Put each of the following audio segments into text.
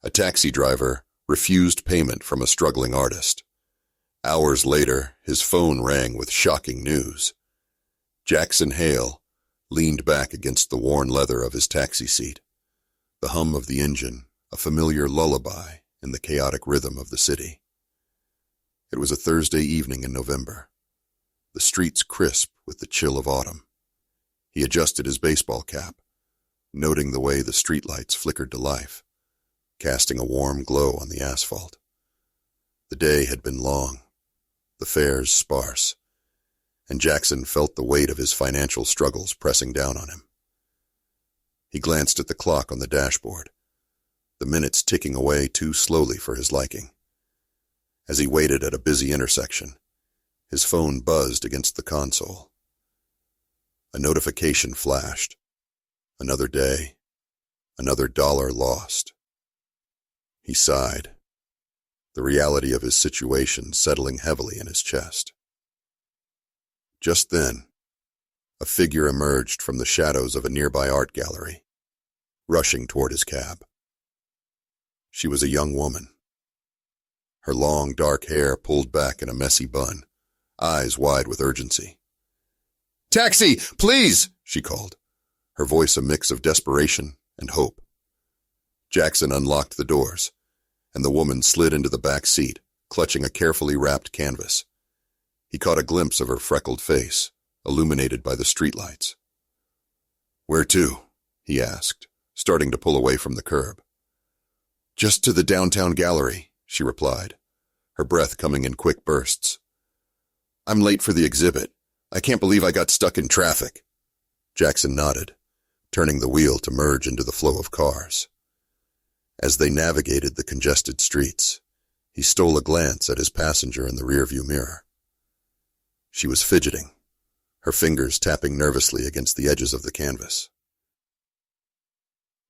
A taxi driver refused payment from a struggling artist. Hours later, his phone rang with shocking news. Jackson Hale leaned back against the worn leather of his taxi seat. The hum of the engine, a familiar lullaby in the chaotic rhythm of the city. It was a Thursday evening in November, the streets crisp with the chill of autumn. He adjusted his baseball cap, noting the way the streetlights flickered to life, casting a warm glow on the asphalt. The day had been long, the fares sparse, and Jackson felt the weight of his financial struggles pressing down on him. He glanced at the clock on the dashboard, the minutes ticking away too slowly for his liking. As he waited at a busy intersection, his phone buzzed against the console. A notification flashed. Another day, another dollar lost. He sighed, the reality of his situation settling heavily in his chest. Just then, a figure emerged from the shadows of a nearby art gallery, rushing toward his cab. She was a young woman. Her long, dark hair pulled back in a messy bun, eyes wide with urgency. "Taxi, please!" she called, her voice a mix of desperation and hope. Jackson unlocked the doors, and the woman slid into the back seat, clutching a carefully wrapped canvas. He caught a glimpse of her freckled face, illuminated by the streetlights. "Where to?" he asked, starting to pull away from the curb. "Just to the downtown gallery," she replied, her breath coming in quick bursts. "I'm late for the exhibit. I can't believe I got stuck in traffic." Jackson nodded, turning the wheel to merge into the flow of cars. As they navigated the congested streets, he stole a glance at his passenger in the rearview mirror. She was fidgeting, her fingers tapping nervously against the edges of the canvas.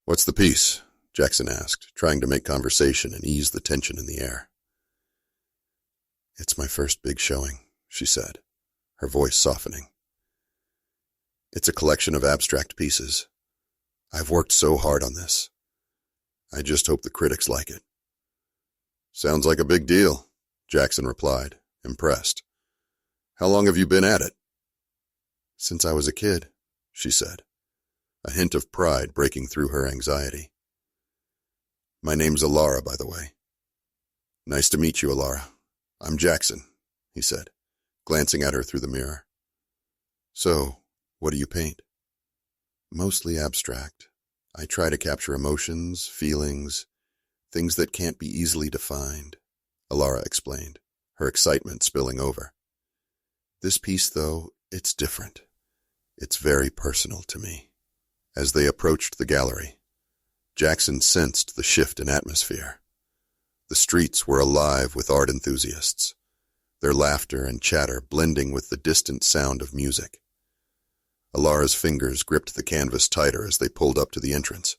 "What's the piece?" Jackson asked, trying to make conversation and ease the tension in the air. "It's my first big showing," she said, her voice softening. "It's a collection of abstract pieces. I've worked so hard on this. I just hope the critics like it." "Sounds like a big deal," Jackson replied, impressed. "How long have you been at it?" "Since I was a kid," she said, a hint of pride breaking through her anxiety. "My name's Alara, by the way." "Nice to meet you, Alara. I'm Jackson," he said, glancing at her through the mirror. "So, what do you paint?" "Mostly abstract. I try to capture emotions, feelings, things that can't be easily defined," Alara explained, her excitement spilling over. "This piece, though, it's different. It's very personal to me." As they approached the gallery, Jackson sensed the shift in atmosphere. The streets were alive with art enthusiasts, their laughter and chatter blending with the distant sound of music. Alara's fingers gripped the canvas tighter as they pulled up to the entrance.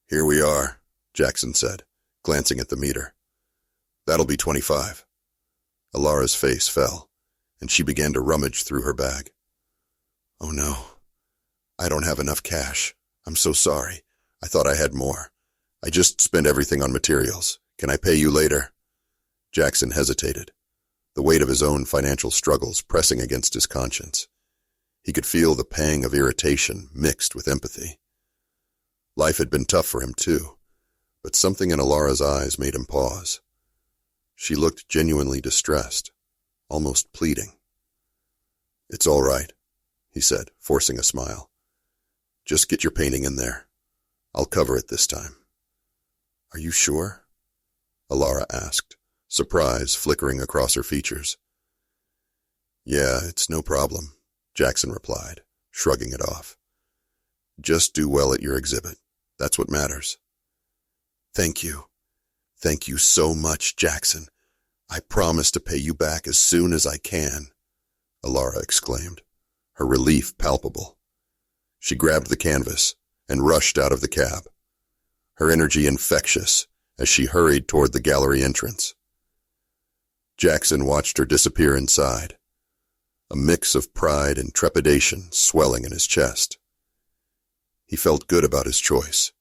"Here we are," Jackson said, glancing at the meter. "That'll be 25. Alara's face fell, and she began to rummage through her bag. "Oh no, I don't have enough cash. I'm so sorry. I thought I had more. I just spent everything on materials. Can I pay you later?" Jackson hesitated, the weight of his own financial struggles pressing against his conscience. He could feel the pang of irritation mixed with empathy. Life had been tough for him, too, but something in Alara's eyes made him pause. She looked genuinely distressed, almost pleading. "It's all right," he said, forcing a smile. "Just get your painting in there. I'll cover it this time." "Are you sure?" Alara asked, surprise flickering across her features. "Yeah, it's no problem," Jackson replied, shrugging it off. "Just do well at your exhibit. That's what matters." "Thank you. Thank you so much, Jackson. I promise to pay you back as soon as I can," Alara exclaimed, her relief palpable. She grabbed the canvas and rushed out of the cab, her energy infectious as she hurried toward the gallery entrance. Jackson watched her disappear inside, a mix of pride and trepidation swelling in his chest. He felt good about his choice.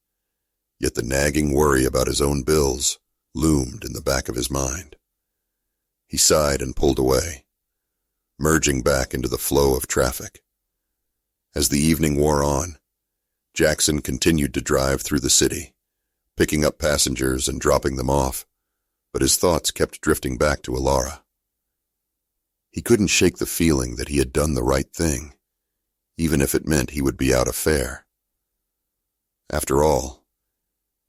Yet the nagging worry about his own bills loomed in the back of his mind. He sighed and pulled away, merging back into the flow of traffic. As the evening wore on, Jackson continued to drive through the city, picking up passengers and dropping them off, but his thoughts kept drifting back to Alara. He couldn't shake the feeling that he had done the right thing, even if it meant he would be out of fare. After all,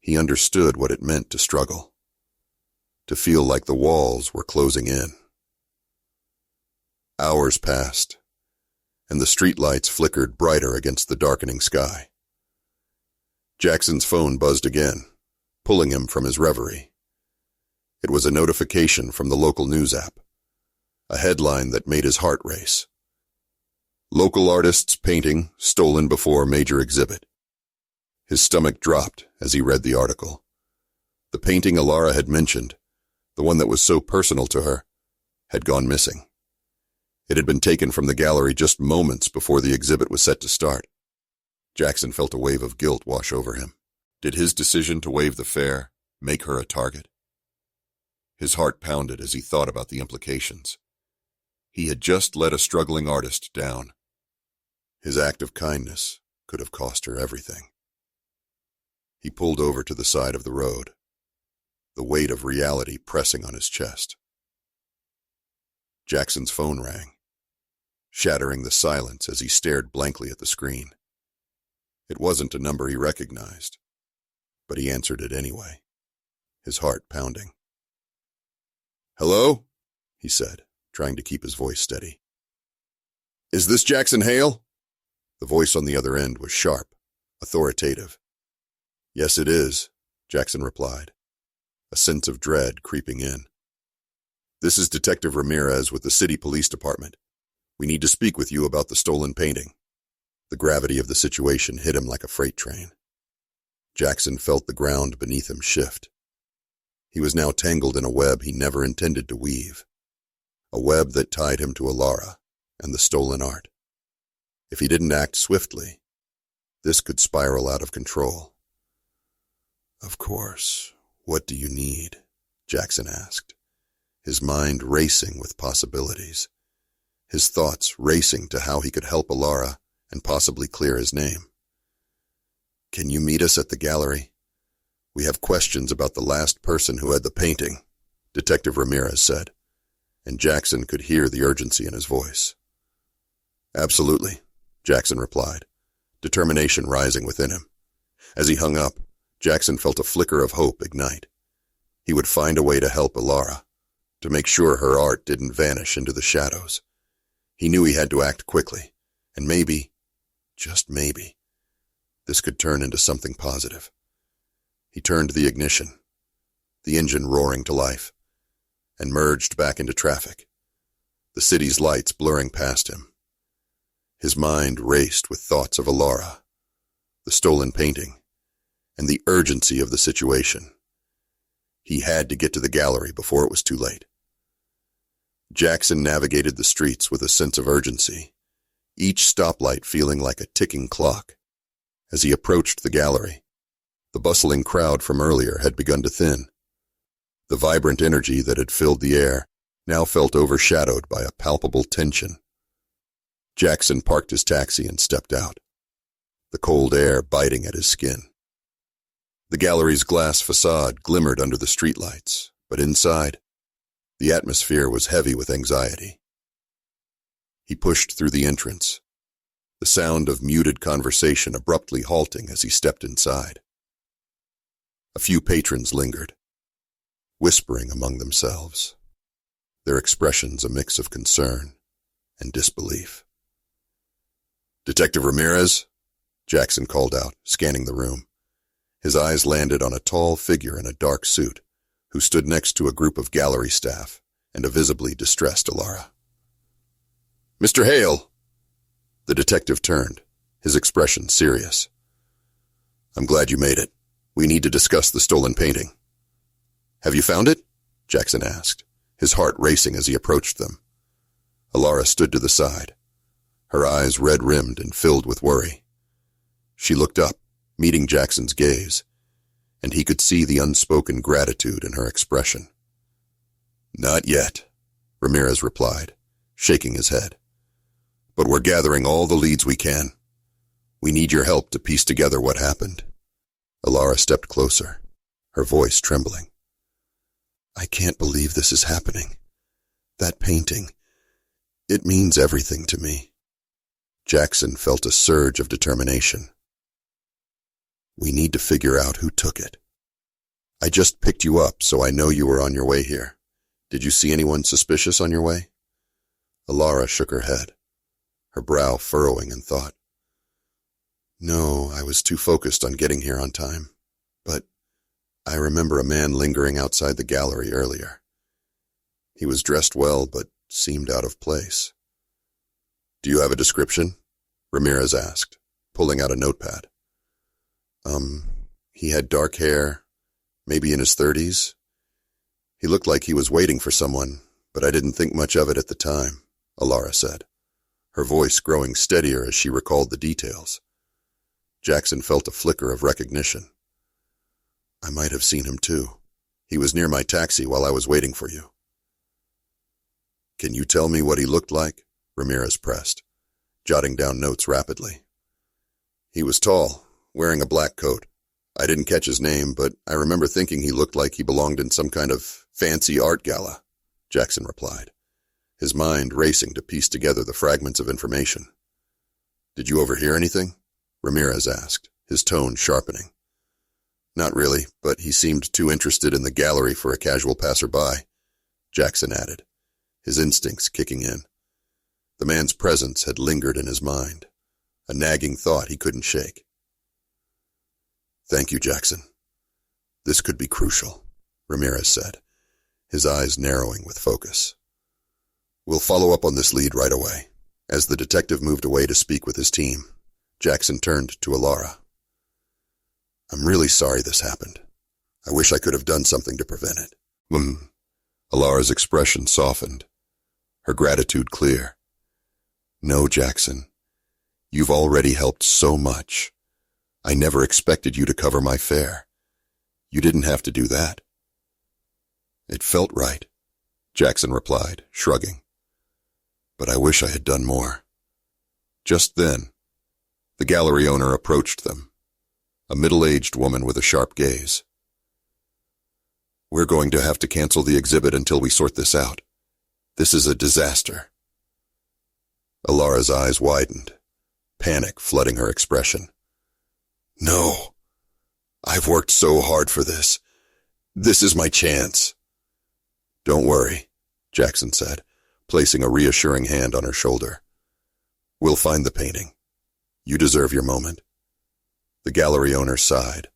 he understood what it meant to struggle, to feel like the walls were closing in. Hours passed, and the streetlights flickered brighter against the darkening sky. Jackson's phone buzzed again, pulling him from his reverie. It was a notification from the local news app, a headline that made his heart race. Local artist's painting stolen before major exhibit. His stomach dropped as he read the article. The painting Alara had mentioned, the one that was so personal to her, had gone missing. It had been taken from the gallery just moments before the exhibit was set to start. Jackson felt a wave of guilt wash over him. Did his decision to waive the fare make her a target? His heart pounded as he thought about the implications. He had just let a struggling artist down. His act of kindness could have cost her everything. He pulled over to the side of the road, the weight of reality pressing on his chest. Jackson's phone rang, shattering the silence as he stared blankly at the screen. It wasn't a number he recognized, but he answered it anyway, his heart pounding. "Hello?" he said, trying to keep his voice steady. "Is this Jackson Hale?" The voice on the other end was sharp, authoritative. "Yes, it is," Jackson replied, a sense of dread creeping in. "This is Detective Ramirez with the City Police Department. We need to speak with you about the stolen painting." The gravity of the situation hit him like a freight train. Jackson felt the ground beneath him shift. He was now tangled in a web he never intended to weave, a web that tied him to Alara and the stolen art. If he didn't act swiftly, this could spiral out of control. "Of course, what do you need?" Jackson asked, his mind racing with possibilities, his thoughts racing to how he could help Alara and possibly clear his name. "Can you meet us at the gallery? We have questions about the last person who had the painting," Detective Ramirez said, and Jackson could hear the urgency in his voice. "Absolutely," Jackson replied, determination rising within him. As he hung up, Jackson felt a flicker of hope ignite. He would find a way to help Alara, to make sure her art didn't vanish into the shadows. He knew he had to act quickly, and maybe, just maybe, this could turn into something positive. He turned the ignition, the engine roaring to life, and merged back into traffic, the city's lights blurring past him. His mind raced with thoughts of Alara, the stolen painting, and the urgency of the situation. He had to get to the gallery before it was too late. Jackson navigated the streets with a sense of urgency, each stoplight feeling like a ticking clock. As he approached the gallery, the bustling crowd from earlier had begun to thin. The vibrant energy that had filled the air now felt overshadowed by a palpable tension. Jackson parked his taxi and stepped out, the cold air biting at his skin. The gallery's glass facade glimmered under the streetlights, but inside, the atmosphere was heavy with anxiety. He pushed through the entrance, the sound of muted conversation abruptly halting as he stepped inside. A few patrons lingered, whispering among themselves, their expressions a mix of concern and disbelief. "Detective Ramirez?" Jackson called out, scanning the room. His eyes landed on a tall figure in a dark suit, who stood next to a group of gallery staff and a visibly distressed Alara. "Mr. Hale!" The detective turned, his expression serious. "I'm glad you made it. We need to discuss the stolen painting." "Have you found it?" Jackson asked, his heart racing as he approached them. Alara stood to the side, her eyes red-rimmed and filled with worry. She looked up, meeting Jackson's gaze, and he could see the unspoken gratitude in her expression. "Not yet," Ramirez replied, shaking his head. "But we're gathering all the leads we can. We need your help to piece together what happened." Alara stepped closer, her voice trembling. "I can't believe this is happening. That painting, it means everything to me." Jackson felt a surge of determination. "We need to figure out who took it. I just picked you up, so I know you were on your way here. Did you see anyone suspicious on your way?" Alara shook her head, her brow furrowing in thought. "No, I was too focused on getting here on time. But I remember a man lingering outside the gallery earlier. He was dressed well, but seemed out of place." "Do you have a description?" Ramirez asked, pulling out a notepad. He had dark hair, maybe in his 30s. He looked like he was waiting for someone, but I didn't think much of it at the time," Alara said, her voice growing steadier as she recalled the details. Jackson felt a flicker of recognition. "I might have seen him too. He was near my taxi while I was waiting for you." "Can you tell me what he looked like?" Ramirez pressed, jotting down notes rapidly. "He was tall, wearing a black coat. I didn't catch his name, but I remember thinking he looked like he belonged in some kind of fancy art gala," Jackson replied, his mind racing to piece together the fragments of information. "Did you overhear anything?" Ramirez asked, his tone sharpening. "Not really, but he seemed too interested in the gallery for a casual passerby," Jackson added, his instincts kicking in. The man's presence had lingered in his mind, a nagging thought he couldn't shake. "Thank you, Jackson. This could be crucial," Ramirez said, his eyes narrowing with focus. "We'll follow up on this lead right away." As the detective moved away to speak with his team, Jackson turned to Alara. "I'm really sorry this happened. I wish I could have done something to prevent it." Alara's expression softened, her gratitude clear. "No, Jackson. You've already helped so much. I never expected you to cover my fare. You didn't have to do that." "It felt right," Jackson replied, shrugging. "But I wish I had done more." Just then, the gallery owner approached them, a middle-aged woman with a sharp gaze. "We're going to have to cancel the exhibit until we sort this out. This is a disaster." Alara's eyes widened, panic flooding her expression. "No. I've worked so hard for this. This is my chance." "Don't worry," Jackson said, placing a reassuring hand on her shoulder. "We'll find the painting. You deserve your moment." The gallery owner sighed,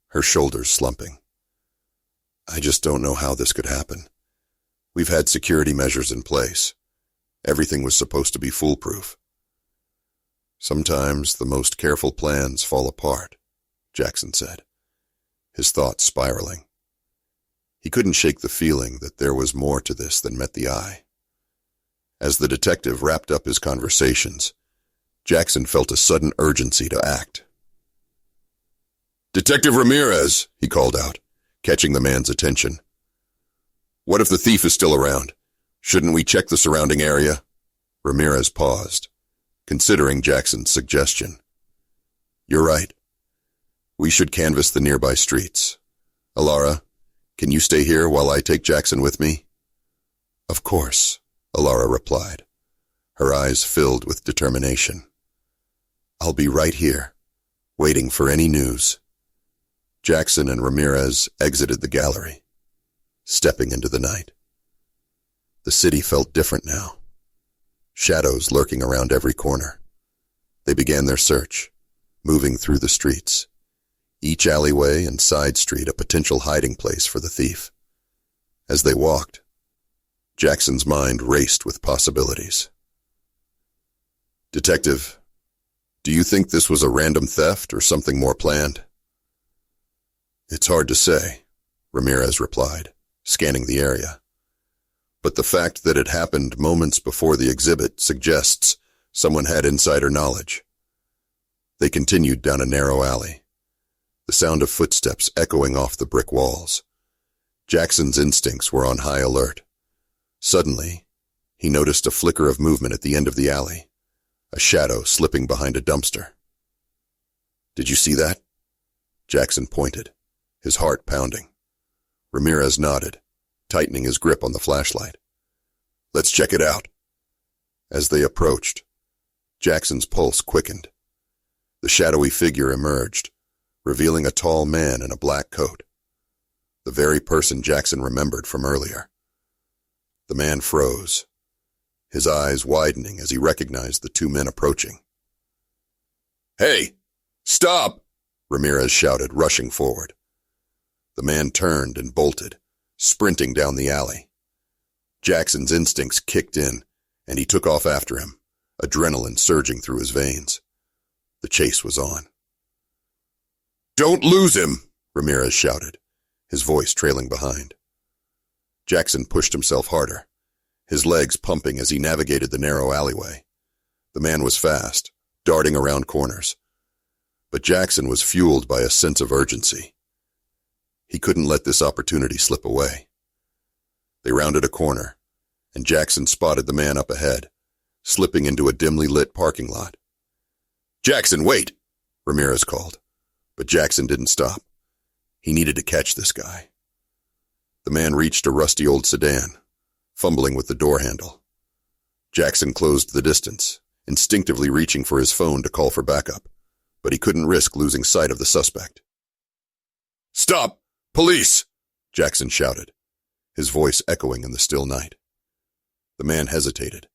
her shoulders slumping. "I just don't know how this could happen. We've had security measures in place. Everything was supposed to be foolproof." "Sometimes the most careful plans fall apart," Jackson said, his thoughts spiraling. He couldn't shake the feeling that there was more to this than met the eye. As the detective wrapped up his conversations, Jackson felt a sudden urgency to act. "Detective Ramirez," he called out, catching the man's attention. "What if the thief is still around? Shouldn't we check the surrounding area?" Ramirez paused, considering Jackson's suggestion. "You're right. We should canvass the nearby streets. Alara, can you stay here while I take Jackson with me?" "Of course," Alara replied, her eyes filled with determination. "I'll be right here, waiting for any news." Jackson and Ramirez exited the gallery, stepping into the night. The city felt different now, shadows lurking around every corner. They began their search, moving through the streets, each alleyway and side street a potential hiding place for the thief. As they walked, Jackson's mind raced with possibilities. "Detective, do you think this was a random theft or something more planned?" "It's hard to say," Ramirez replied, scanning the area. "But the fact that it happened moments before the exhibit suggests someone had insider knowledge." They continued down a narrow alley, the sound of footsteps echoing off the brick walls. Jackson's instincts were on high alert. Suddenly, he noticed a flicker of movement at the end of the alley, a shadow slipping behind a dumpster. "Did you see that?" Jackson pointed, his heart pounding. Ramirez nodded, tightening his grip on the flashlight. "Let's check it out." As they approached, Jackson's pulse quickened. The shadowy figure emerged, revealing a tall man in a black coat. The very person Jackson remembered from earlier. The man froze, his eyes widening as he recognized the two men approaching. "Hey! Stop!" Ramirez shouted, rushing forward. The man turned and bolted, sprinting down the alley. Jackson's instincts kicked in, and he took off after him, adrenaline surging through his veins. The chase was on. "Don't lose him!" Ramirez shouted, his voice trailing behind. Jackson pushed himself harder, his legs pumping as he navigated the narrow alleyway. The man was fast, darting around corners. But Jackson was fueled by a sense of urgency. He couldn't let this opportunity slip away. They rounded a corner, and Jackson spotted the man up ahead, slipping into a dimly lit parking lot. "Jackson, wait!" Ramirez called, but Jackson didn't stop. He needed to catch this guy. The man reached a rusty old sedan, fumbling with the door handle. Jackson closed the distance, instinctively reaching for his phone to call for backup, but he couldn't risk losing sight of the suspect. "Stop! Police!" Jackson shouted, his voice echoing in the still night. The man hesitated,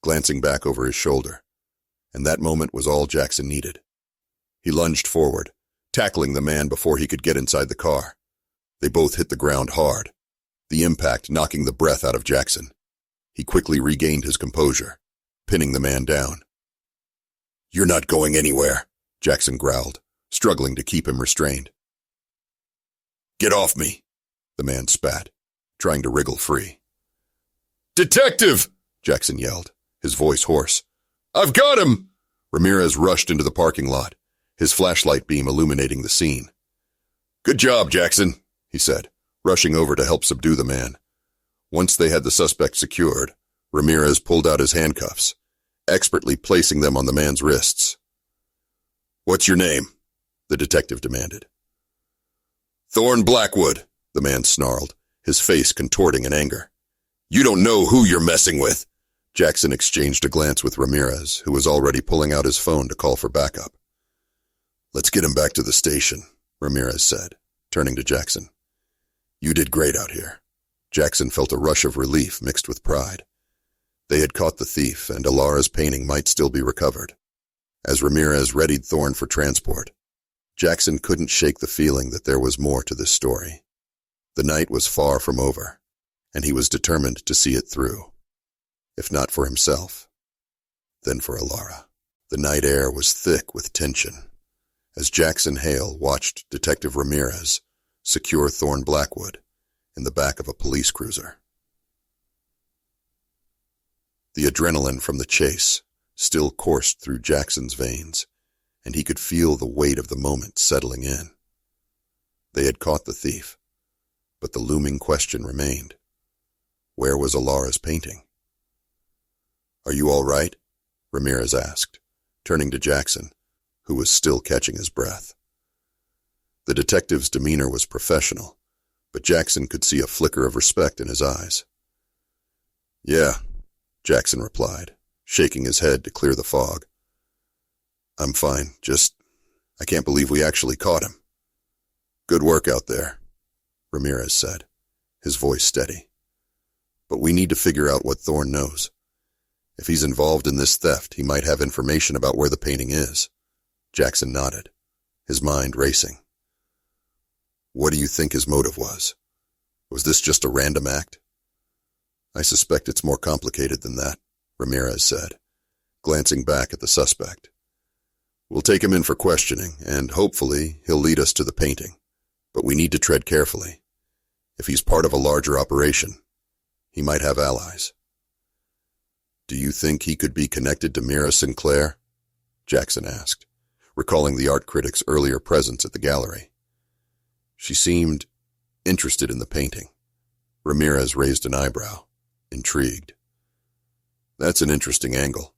glancing back over his shoulder, and that moment was all Jackson needed. He lunged forward, tackling the man before he could get inside the car. They both hit the ground hard, the impact knocking the breath out of Jackson. He quickly regained his composure, pinning the man down. "You're not going anywhere," Jackson growled, struggling to keep him restrained. "Get off me," the man spat, trying to wriggle free. "Detective!" Jackson yelled, his voice hoarse. "I've got him!" Ramirez rushed into the parking lot, his flashlight beam illuminating the scene. "Good job, Jackson," he said, rushing over to help subdue the man. Once they had the suspect secured, Ramirez pulled out his handcuffs, expertly placing them on the man's wrists. "What's your name?" the detective demanded. "Thorne Blackwood," the man snarled, his face contorting in anger. "You don't know who you're messing with." Jackson exchanged a glance with Ramirez, who was already pulling out his phone to call for backup. "Let's get him back to the station," Ramirez said, turning to Jackson. "You did great out here." Jackson felt a rush of relief mixed with pride. They had caught the thief, and Alara's painting might still be recovered. As Ramirez readied Thorne for transport, Jackson couldn't shake the feeling that there was more to this story. The night was far from over, and he was determined to see it through. If not for himself, then for Alara. The night air was thick with tension, as Jackson Hale watched Detective Ramirez secure Thorne Blackwood in the back of a police cruiser. The adrenaline from the chase still coursed through Jackson's veins, and he could feel the weight of the moment settling in. They had caught the thief, but the looming question remained. Where was Alara's painting? "Are you all right?" Ramirez asked, turning to Jackson, who was still catching his breath. The detective's demeanor was professional, but Jackson could see a flicker of respect in his eyes. "Yeah," Jackson replied, shaking his head to clear the fog. "I'm fine, I can't believe we actually caught him." "Good work out there," Ramirez said, his voice steady. "But we need to figure out what Thorne knows. If he's involved in this theft, he might have information about where the painting is." Jackson nodded, his mind racing. "What do you think his motive was? Was this just a random act?" "I suspect it's more complicated than that," Ramirez said, glancing back at the suspect. "We'll take him in for questioning, and hopefully he'll lead us to the painting. But we need to tread carefully. If he's part of a larger operation, he might have allies." "Do you think he could be connected to Mira Sinclair?" Jackson asked, recalling the art critic's earlier presence at the gallery. She seemed interested in the painting. Ramirez raised an eyebrow, intrigued. That's an interesting angle.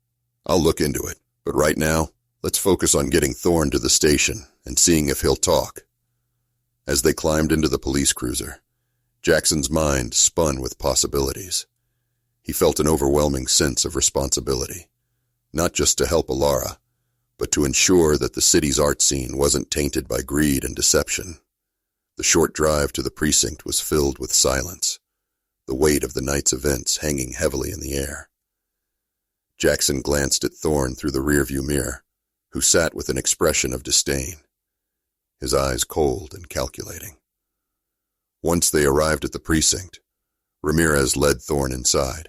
I'll look into it, but right now, let's focus on getting Thorne to the station and seeing if he'll talk. As they climbed into the police cruiser, Jackson's mind spun with possibilities. He felt an overwhelming sense of responsibility, not just to help Alara, but to ensure that the city's art scene wasn't tainted by greed and deception. The short drive to the precinct was filled with silence, the weight of the night's events hanging heavily in the air. Jackson glanced at Thorne through the rearview mirror, who sat with an expression of disdain, his eyes cold and calculating. Once they arrived at the precinct, Ramirez led Thorne inside,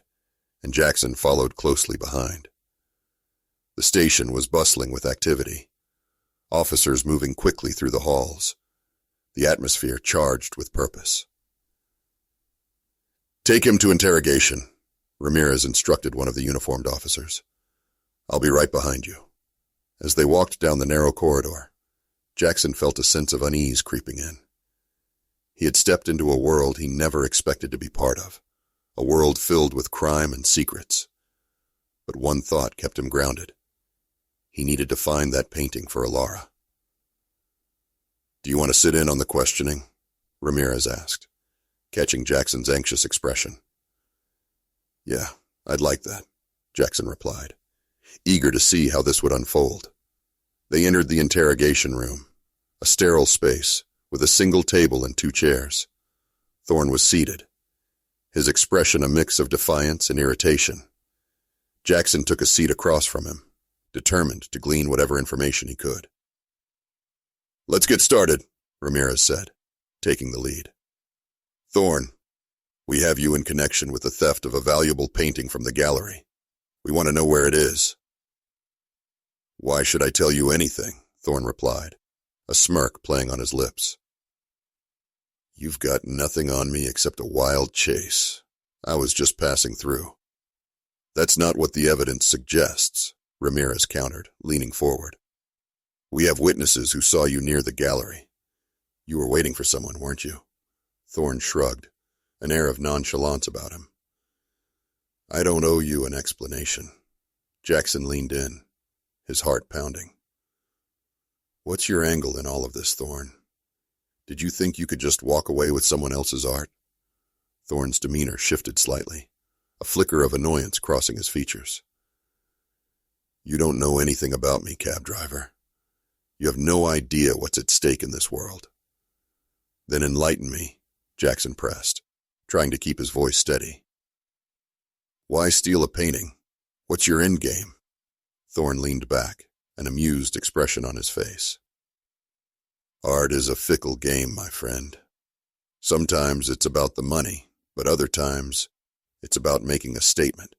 and Jackson followed closely behind. The station was bustling with activity, officers moving quickly through the halls, the atmosphere charged with purpose. Take him to interrogation, Ramirez instructed one of the uniformed officers. I'll be right behind you. As they walked down the narrow corridor, Jackson felt a sense of unease creeping in. He had stepped into a world he never expected to be part of, a world filled with crime and secrets. But one thought kept him grounded. He needed to find that painting for Alara. Do you want to sit in on the questioning? Ramirez asked, catching Jackson's anxious expression. Yeah, I'd like that, Jackson replied, eager to see how this would unfold. They entered the interrogation room, a sterile space with a single table and 2 chairs. Thorne was seated, his expression a mix of defiance and irritation. Jackson took a seat across from him, determined to glean whatever information he could. Let's get started, Ramirez said, taking the lead. Thorne, we have you in connection with the theft of a valuable painting from the gallery. We want to know where it is. Why should I tell you anything? Thorne replied, a smirk playing on his lips. You've got nothing on me except a wild chase. I was just passing through. That's not what the evidence suggests, Ramirez countered, leaning forward. We have witnesses who saw you near the gallery. You were waiting for someone, weren't you? Thorne shrugged, an air of nonchalance about him. I don't owe you an explanation. Jackson leaned in, his heart pounding. What's your angle in all of this, Thorne? Did you think you could just walk away with someone else's art? Thorne's demeanor shifted slightly, a flicker of annoyance crossing his features. You don't know anything about me, cab driver. You have no idea what's at stake in this world. Then enlighten me, Jackson pressed, trying to keep his voice steady. Why steal a painting? What's your end game? Thorne leaned back, an amused expression on his face. Art is a fickle game, my friend. Sometimes it's about the money, but other times it's about making a statement.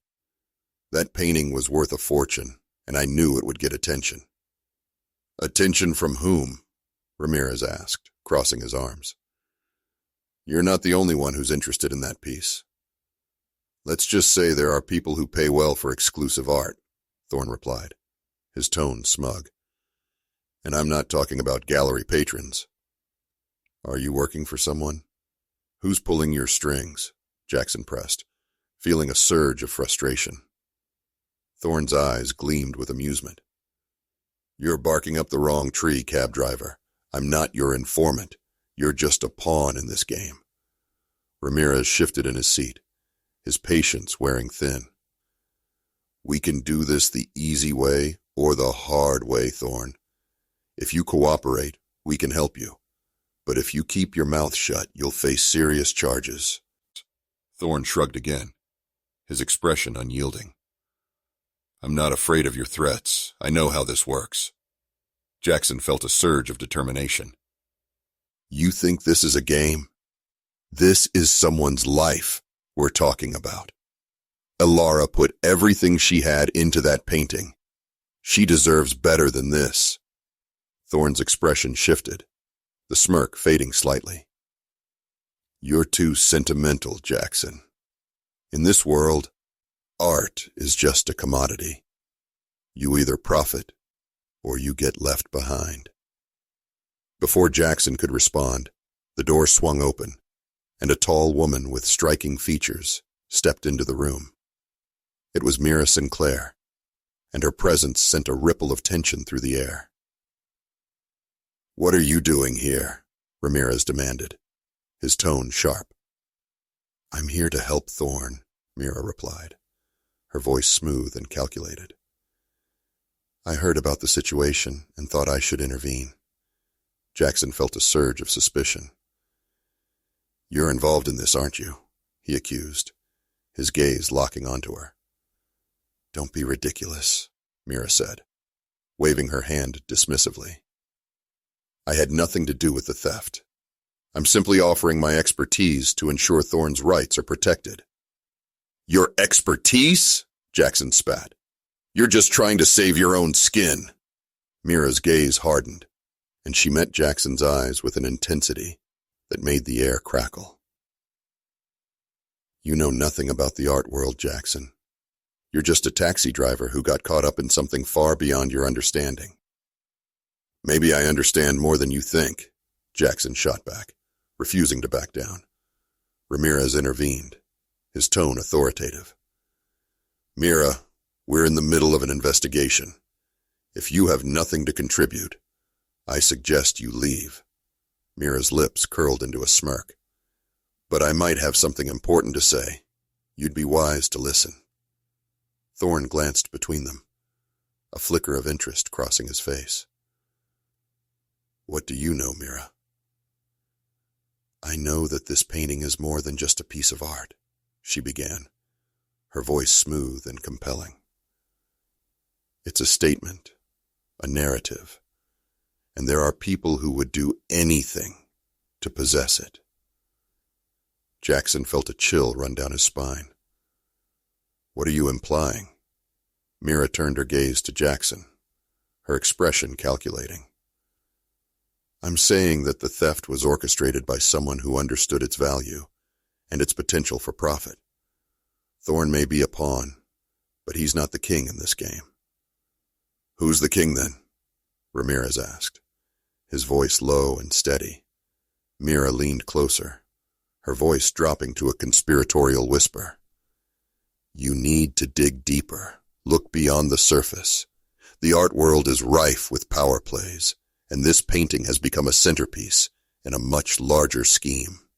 That painting was worth a fortune, and I knew it would get attention. Attention from whom? Ramirez asked, crossing his arms. You're not the only one who's interested in that piece. Let's just say there are people who pay well for exclusive art, Thorne replied, his tone smug. And I'm not talking about gallery patrons. Are you working for someone? Who's pulling your strings? Jackson pressed, feeling a surge of frustration. Thorne's eyes gleamed with amusement. You're barking up the wrong tree, cab driver. I'm not your informant. You're just a pawn in this game. Ramirez shifted in his seat, his patience wearing thin. We can do this the easy way or the hard way, Thorne. If you cooperate, we can help you. But if you keep your mouth shut, you'll face serious charges. Thorne shrugged again, his expression unyielding. I'm not afraid of your threats. I know how this works. Jackson felt a surge of determination. You think this is a game? This is someone's life we're talking about. Alara put everything she had into that painting. She deserves better than this. Thorne's expression shifted, the smirk fading slightly. You're too sentimental, Jackson. In this world, art is just a commodity. You either profit or you get left behind. Before Jackson could respond, The door swung open, and a tall woman with striking features stepped into the room. It was Mira Sinclair, and her presence sent a ripple of tension through the air. "What are you doing here?" Ramirez demanded, his tone sharp. "I'm here to help Thorn," Mira replied, her voice smooth and calculated. "I heard about the situation and thought I should intervene." Jackson felt a surge of suspicion. "You're involved in this, aren't you?" he accused, his gaze locking onto her. "Don't be ridiculous," Mira said, waving her hand dismissively. "I had nothing to do with the theft. I'm simply offering my expertise to ensure Thorn's rights are protected." "Your expertise?" Jackson spat. "You're just trying to save your own skin." Mira's gaze hardened, and she met Jackson's eyes with an intensity that made the air crackle. "You know nothing about the art world, Jackson. You're just a taxi driver who got caught up in something far beyond your understanding." "Maybe I understand more than you think," Jackson shot back, refusing to back down. Ramirez intervened, his tone authoritative. "Mira, we're in the middle of an investigation. If you have nothing to contribute, I suggest you leave." Mira's lips curled into a smirk. "But I might have something important to say. You'd be wise to listen." Thorn glanced between them, a flicker of interest crossing his face. "What do you know, Mira?" "I know that this painting is more than just a piece of art," she began, her voice smooth and compelling. "It's a statement, a narrative, and there are people who would do anything to possess it." Jackson felt a chill run down his spine. "What are you implying?" Mira turned her gaze to Jackson, her expression calculating. "I'm saying that the theft was orchestrated by someone who understood its value and its potential for profit. Thorn may be a pawn, but he's not the king in this game." "Who's the king, then?" Ramirez asked, his voice low and steady. Mira leaned closer, her voice dropping to a conspiratorial whisper. "You need to dig deeper, look beyond the surface. The art world is rife with power plays, and this painting has become a centerpiece in a much larger scheme."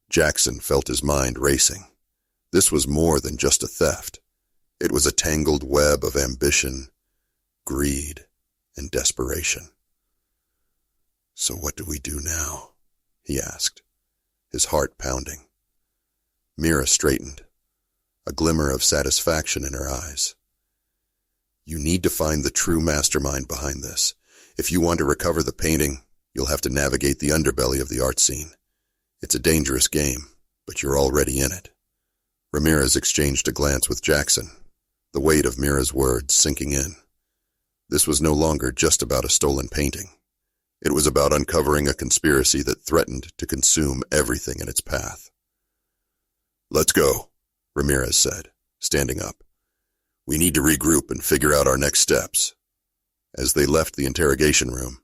Jackson felt his mind racing. This was more than just a theft. It was a tangled web of ambition, greed, and desperation. "So what do we do now?" he asked, his heart pounding. Mira straightened, a glimmer of satisfaction in her eyes. "You need to find the true mastermind behind this. If you want to recover the painting, you'll have to navigate the underbelly of the art scene. It's a dangerous game, but you're already in it." Ramirez exchanged a glance with Jackson, the weight of Mira's words sinking in. This was no longer just about a stolen painting. It was about uncovering a conspiracy that threatened to consume everything in its path. "Let's go," Ramirez said, standing up. "We need to regroup and figure out our next steps." As they left the interrogation room,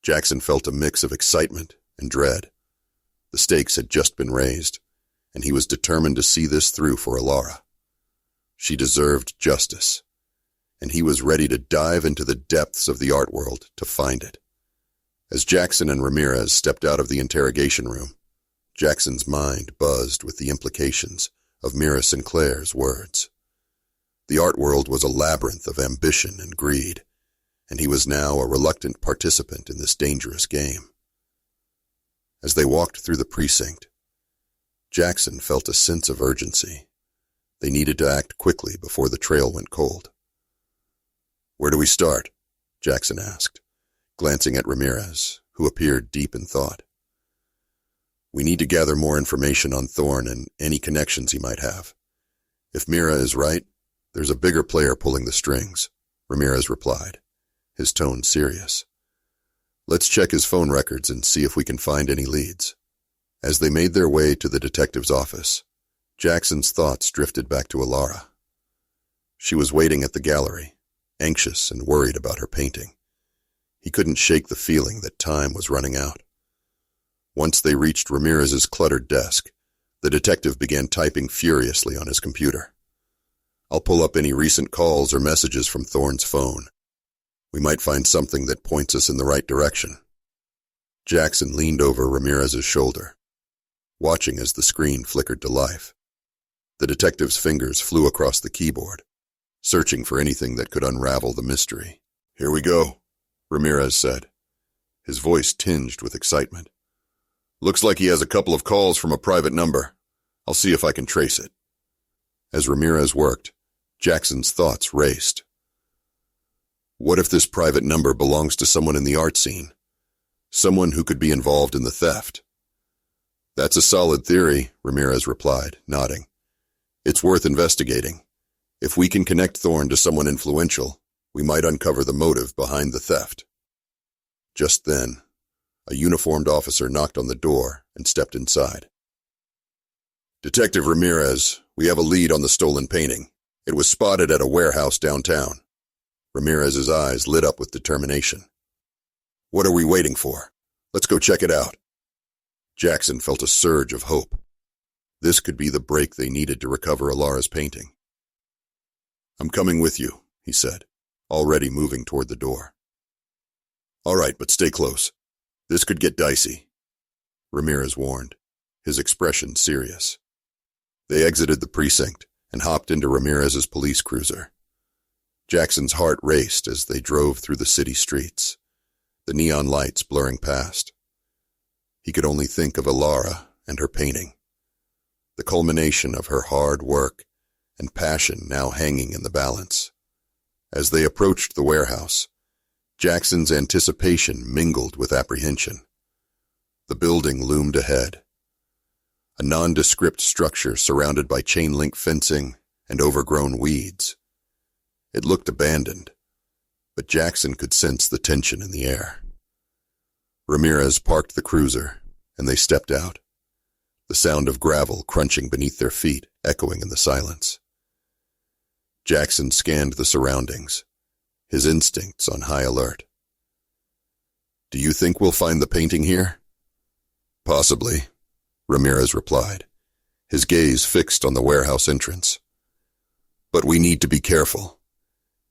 Jackson felt a mix of excitement and dread. The stakes had just been raised, and he was determined to see this through for Alara. She deserved justice, and he was ready to dive into the depths of the art world to find it. As Jackson and Ramirez stepped out of the interrogation room, Jackson's mind buzzed with the implications of Mira Sinclair's words. The art world was a labyrinth of ambition and greed, and he was now a reluctant participant in this dangerous game. As they walked through the precinct, Jackson felt a sense of urgency. They needed to act quickly before the trail went cold. "Where do we start?" Jackson asked, glancing at Ramirez, who appeared deep in thought. "We need to gather more information on Thorn and any connections he might have. If Mira is right, there's a bigger player pulling the strings," Ramirez replied, his tone serious. "Let's check his phone records and see if we can find any leads." As they made their way to the detective's office, Jackson's thoughts drifted back to Alara. She was waiting at the gallery, anxious and worried about her painting. He couldn't shake the feeling that time was running out. Once they reached Ramirez's cluttered desk, the detective began typing furiously on his computer. I'll pull up any recent calls or messages from Thorne's phone. We might find something that points us in the right direction. Jackson leaned over Ramirez's shoulder, watching as the screen flickered to life. The detective's fingers flew across the keyboard, searching for anything that could unravel the mystery. "Here we go," Ramirez said, his voice tinged with excitement. "Looks like he has a couple of calls from a private number. I'll see if I can trace it." As Ramirez worked, Jackson's thoughts raced. What if this private number belongs to someone in the art scene? Someone who could be involved in the theft? "That's a solid theory," Ramirez replied, nodding. "It's worth investigating. If we can connect Thorne to someone influential, we might uncover the motive behind the theft." Just then, a uniformed officer knocked on the door and stepped inside. "Detective Ramirez, we have a lead on the stolen painting. It was spotted at a warehouse downtown." Ramirez's eyes lit up with determination. "What are we waiting for? Let's go check it out." Jackson felt a surge of hope. This could be the break they needed to recover Alara's painting. "I'm coming with you," he said, already moving toward the door. "All right, but stay close. This could get dicey," Ramirez warned, his expression serious. They exited the precinct and hopped into Ramirez's police cruiser. Jackson's heart raced as they drove through the city streets, the neon lights blurring past. He could only think of Alara and her painting, the culmination of her hard work and passion now hanging in the balance. As they approached the warehouse, Jackson's anticipation mingled with apprehension. The building loomed ahead, a nondescript structure surrounded by chain-link fencing and overgrown weeds. It looked abandoned, but Jackson could sense the tension in the air. Ramirez parked the cruiser, and they stepped out, the sound of gravel crunching beneath their feet echoing in the silence. Jackson scanned the surroundings, his instincts on high alert. "Do you think we'll find the painting here?" "Possibly," Ramirez replied, his gaze fixed on the warehouse entrance. "But we need to be careful.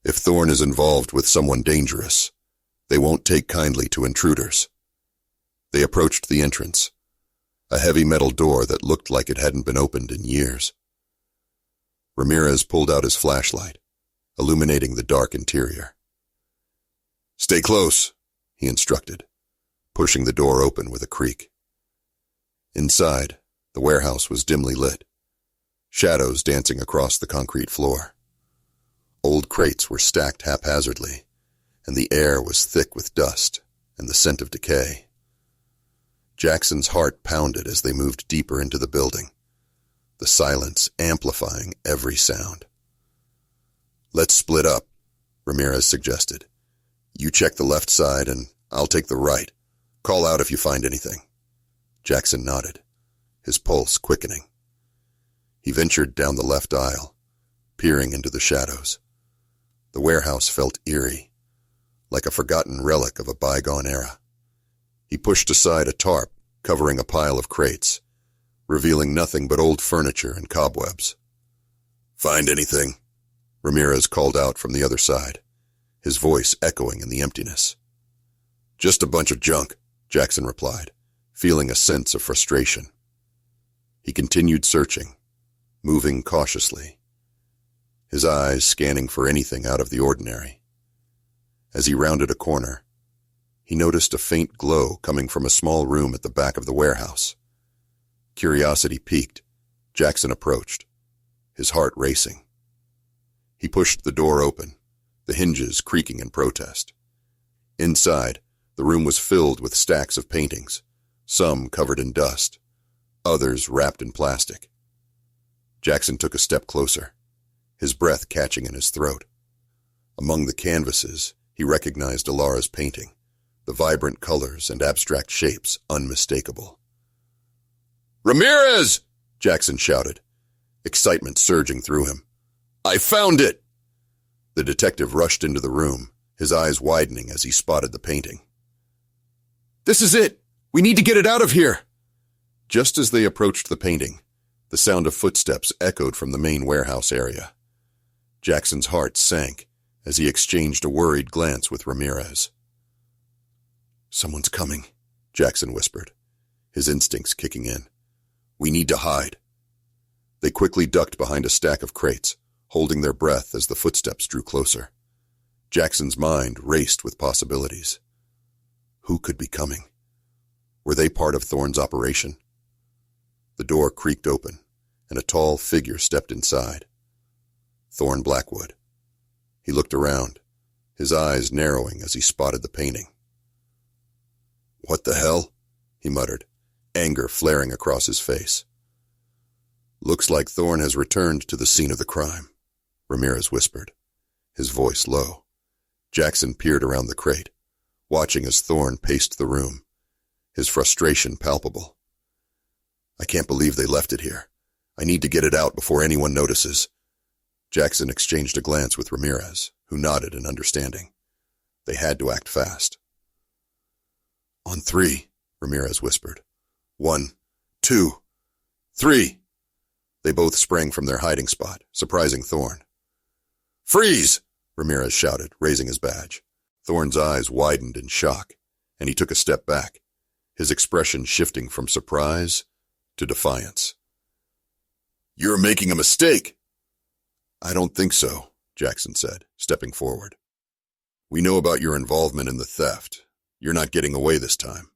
If Thorne is involved with someone dangerous, they won't take kindly to intruders." They approached the entrance, a heavy metal door that looked like it hadn't been opened in years. Ramirez pulled out his flashlight, illuminating the dark interior. "Stay close," he instructed, pushing the door open with a creak. Inside, the warehouse was dimly lit, shadows dancing across the concrete floor. Old crates were stacked haphazardly, and the air was thick with dust and the scent of decay. Jackson's heart pounded as they moved deeper into the building, the silence amplifying every sound. "Let's split up," Ramirez suggested. "You check the left side, and I'll take the right. Call out if you find anything." Jackson nodded, his pulse quickening. He ventured down the left aisle, peering into the shadows. The warehouse felt eerie, like a forgotten relic of a bygone era. He pushed aside a tarp covering a pile of crates, revealing nothing but old furniture and cobwebs. "Find anything?" Ramirez called out from the other side, his voice echoing in the emptiness. "Just a bunch of junk," Jackson replied, feeling a sense of frustration. He continued searching, moving cautiously, his eyes scanning for anything out of the ordinary. As he rounded a corner, he noticed a faint glow coming from a small room at the back of the warehouse. Curiosity piqued, Jackson approached, his heart racing. He pushed the door open, the hinges creaking in protest. Inside, the room was filled with stacks of paintings, some covered in dust, others wrapped in plastic. Jackson took a step closer, his breath catching in his throat. Among the canvases, he recognized Alara's painting, the vibrant colors and abstract shapes unmistakable. "Ramirez!" Jackson shouted, excitement surging through him. "I found it!" The detective rushed into the room, his eyes widening as he spotted the painting. "This is it! We need to get it out of here! Just as they approached the painting, the sound of footsteps echoed from the main warehouse area. Jackson's heart sank as he exchanged a worried glance with Ramirez. "Someone's coming," Jackson whispered, his instincts kicking in. "We need to hide." They quickly ducked behind a stack of crates, holding their breath as the footsteps drew closer. Jackson's mind raced with possibilities. Who could be coming? Were they part of Thorne's operation? The door creaked open, and a tall figure stepped inside. Thorne Blackwood. He looked around, his eyes narrowing as he spotted the painting. "What the hell?" he muttered, anger flaring across his face. "Looks like Thorne has returned to the scene of the crime," Ramirez whispered, his voice low. Jackson peered around the crate, watching as Thorne paced the room, his frustration palpable. "I can't believe they left it here. I need to get it out before anyone notices." Jackson exchanged a glance with Ramirez, who nodded in understanding. They had to act fast. "On 3, Ramirez whispered. 1, 2, 3. They both sprang from their hiding spot, surprising Thorne. "Freeze!" Ramirez shouted, raising his badge. Thorne's eyes widened in shock, and he took a step back, his expression shifting from surprise to defiance. "You're making a mistake." "I don't think so," Jackson said, stepping forward. "We know about your involvement in the theft. You're not getting away this time."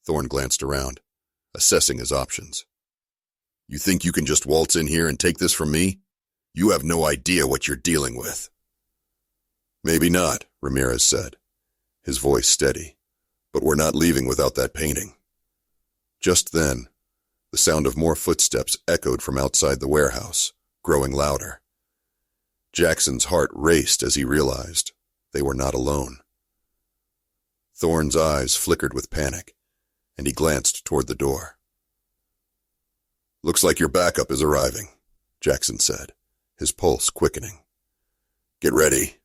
Thorne glanced around, assessing his options. "You think you can just waltz in here and take this from me? You have no idea what you're dealing with." "Maybe not," Ramirez said, his voice steady, "but we're not leaving without that painting." Just then, the sound of more footsteps echoed from outside the warehouse, growing louder. Jackson's heart raced as he realized they were not alone. Thorne's eyes flickered with panic, and he glanced toward the door. "Looks like your backup is arriving," Jackson said, his pulse quickening. "Get ready,"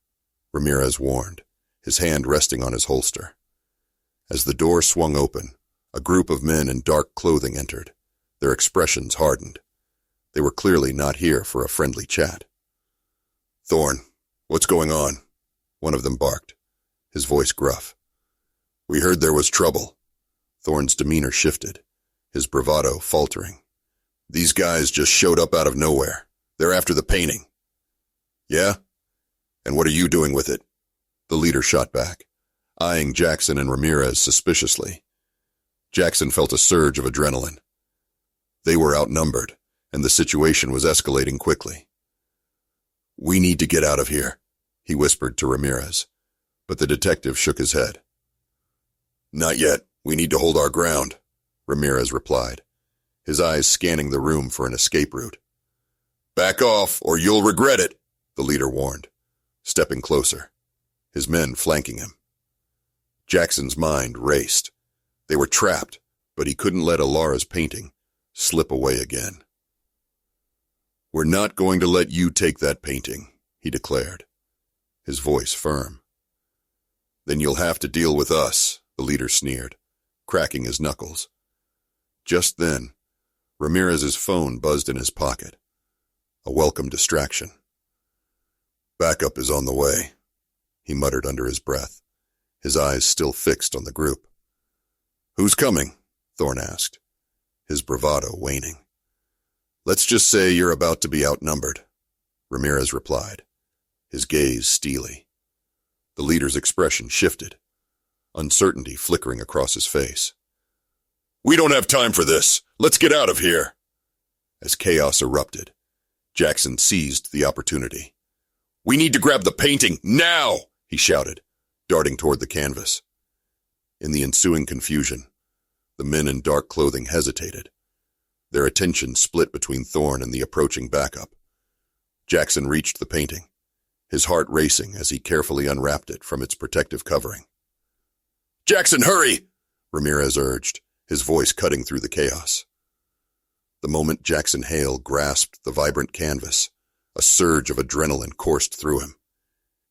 Ramirez warned, his hand resting on his holster. As the door swung open, a group of men in dark clothing entered, their expressions hardened. They were clearly not here for a friendly chat. "Thorne, what's going on?" one of them barked, his voice gruff. "We heard there was trouble." Thorne's demeanor shifted, his bravado faltering. "These guys just showed up out of nowhere. They're after the painting." "Yeah? And what are you doing with it?" The leader shot back, eyeing Jackson and Ramirez suspiciously. Jackson felt a surge of adrenaline. They were outnumbered, and the situation was escalating quickly. "We need to get out of here," he whispered to Ramirez, but the detective shook his head. "Not yet. We need to hold our ground," Ramirez replied, his eyes scanning the room for an escape route. "Back off, or you'll regret it," the leader warned, stepping closer, his men flanking him. Jackson's mind raced. They were trapped, but he couldn't let Alara's painting slip away again. "We're not going to let you take that painting," he declared, his voice firm. "Then you'll have to deal with us," the leader sneered, cracking his knuckles. Just then, Ramirez's phone buzzed in his pocket, a welcome distraction. "Backup is on the way," he muttered under his breath, his eyes still fixed on the group. "Who's coming?" Thorne asked, his bravado waning. "Let's just say you're about to be outnumbered," Ramirez replied, his gaze steely. The leader's expression shifted, uncertainty flickering across his face. "We don't have time for this. Let's get out of here." As chaos erupted, Jackson seized the opportunity. "We need to grab the painting now," he shouted, darting toward the canvas. In the ensuing confusion, the men in dark clothing hesitated, their attention split between Thorne and the approaching backup. Jackson reached the painting, his heart racing as he carefully unwrapped it from its protective covering. "Jackson, hurry!" Ramirez urged, his voice cutting through the chaos. The moment Jackson Hale grasped the vibrant canvas, a surge of adrenaline coursed through him.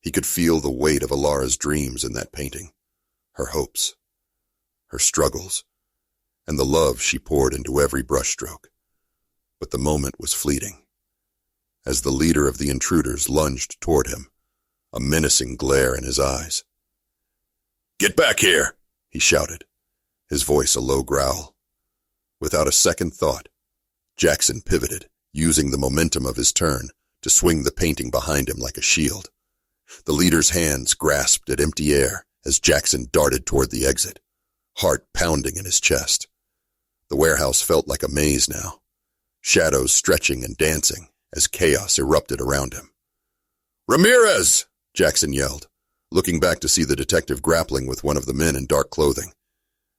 He could feel the weight of Alara's dreams in that painting, her hopes, her struggles, and the love she poured into every brushstroke. But the moment was fleeting. As the leader of the intruders lunged toward him, a menacing glare in his eyes. "Get back here!" he shouted, his voice a low growl. Without a second thought, Jackson pivoted, using the momentum of his turn to swing the painting behind him like a shield. The leader's hands grasped at empty air as Jackson darted toward the exit, heart pounding in his chest. The warehouse felt like a maze now, shadows stretching and dancing as chaos erupted around him. "Ramirez!" Jackson yelled, looking back to see the detective grappling with one of the men in dark clothing.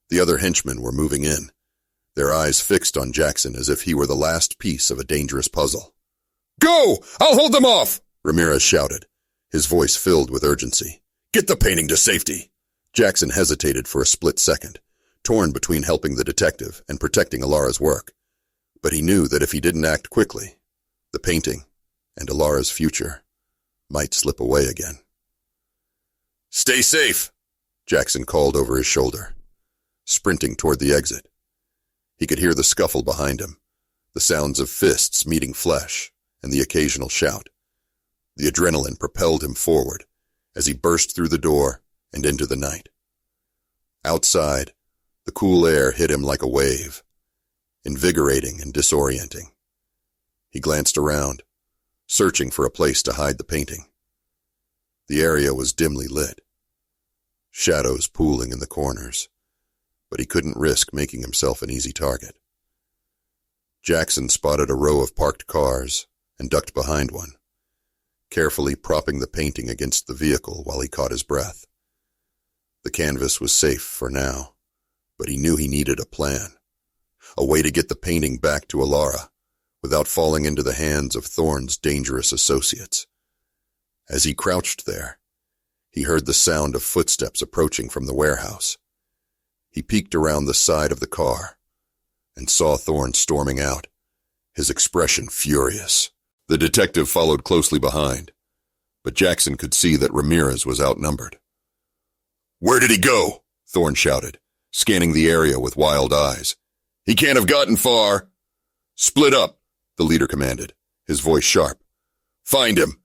The other henchmen were moving in, their eyes fixed on Jackson as if he were the last piece of a dangerous puzzle. "Go! I'll hold them off!" Ramirez shouted, his voice filled with urgency. "Get the painting to safety!" Jackson hesitated for a split second, torn between helping the detective and protecting Alara's work. But he knew that if he didn't act quickly, the painting and Alara's future might slip away again. "Stay safe!" Jackson called over his shoulder, sprinting toward the exit. He could hear the scuffle behind him, the sounds of fists meeting flesh, and the occasional shout. The adrenaline propelled him forward as he burst through the door and into the night. Outside, the cool air hit him like a wave, invigorating and disorienting. He glanced around, searching for a place to hide the painting. The area was dimly lit, shadows pooling in the corners, but he couldn't risk making himself an easy target. Jackson spotted a row of parked cars and ducked behind one, carefully propping the painting against the vehicle while he caught his breath. The canvas was safe for now, but he knew he needed a plan, a way to get the painting back to Alara without falling into the hands of Thorne's dangerous associates. As he crouched there, he heard the sound of footsteps approaching from the warehouse. He peeked around the side of the car and saw Thorne storming out, his expression furious. The detective followed closely behind, but Jackson could see that Ramirez was outnumbered. "Where did he go?" Thorne shouted, scanning the area with wild eyes. "He can't have gotten far." "Split up," the leader commanded, his voice sharp. "Find him.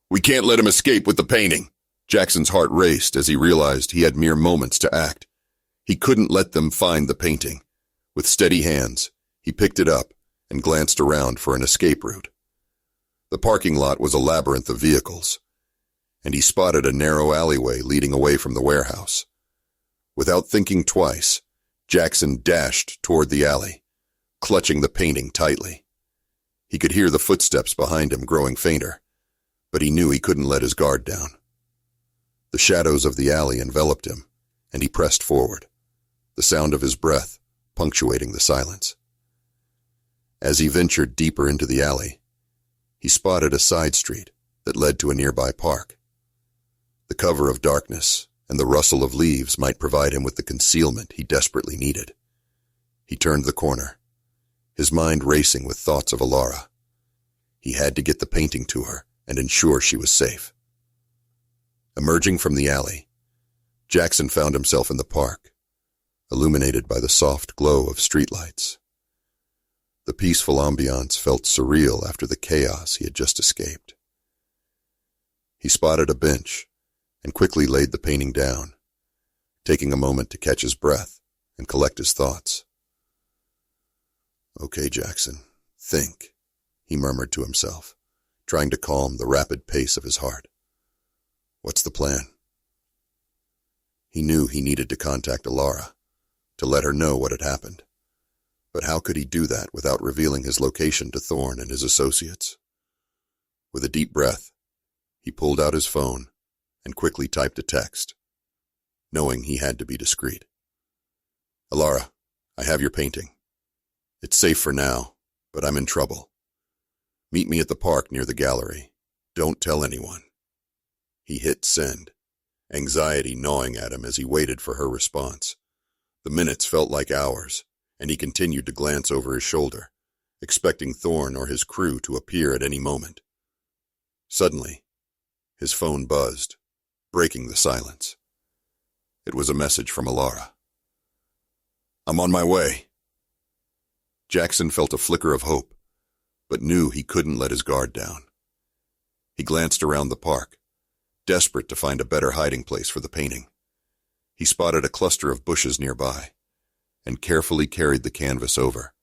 We can't let him escape with the painting." Jackson's heart raced as he realized he had mere moments to act. He couldn't let them find the painting. With steady hands, he picked it up and glanced around for an escape route. The parking lot was a labyrinth of vehicles, and he spotted a narrow alleyway leading away from the warehouse. Without thinking twice, Jackson dashed toward the alley, clutching the painting tightly. He could hear the footsteps behind him growing fainter, but he knew he couldn't let his guard down. The shadows of the alley enveloped him, and he pressed forward, the sound of his breath punctuating the silence. As he ventured deeper into the alley, he spotted a side street that led to a nearby park. The cover of darkness and the rustle of leaves might provide him with the concealment he desperately needed. He turned the corner, his mind racing with thoughts of Alara. He had to get the painting to her and ensure she was safe. Emerging from the alley, Jackson found himself in the park, illuminated by the soft glow of streetlights. The peaceful ambiance felt surreal after the chaos he had just escaped. He spotted a bench and quickly laid the painting down, taking a moment to catch his breath and collect his thoughts. "Okay, Jackson, think," he murmured to himself, trying to calm the rapid pace of his heart. "What's the plan?" He knew he needed to contact Alara, to let her know what had happened. But how could he do that without revealing his location to Thorne and his associates? With a deep breath, he pulled out his phone and quickly typed a text, knowing he had to be discreet. "Alara, I have your painting. It's safe for now, but I'm in trouble. Meet me at the park near the gallery. Don't tell anyone." He hit send, anxiety gnawing at him as he waited for her response. The minutes felt like hours, and he continued to glance over his shoulder, expecting Thorne or his crew to appear at any moment. Suddenly, his phone buzzed, breaking the silence. It was a message from Alara. "I'm on my way. Jackson felt a flicker of hope, but knew he couldn't let his guard down. He glanced around the park, desperate to find a better hiding place for the painting. He spotted a cluster of bushes nearby, and carefully carried the canvas over,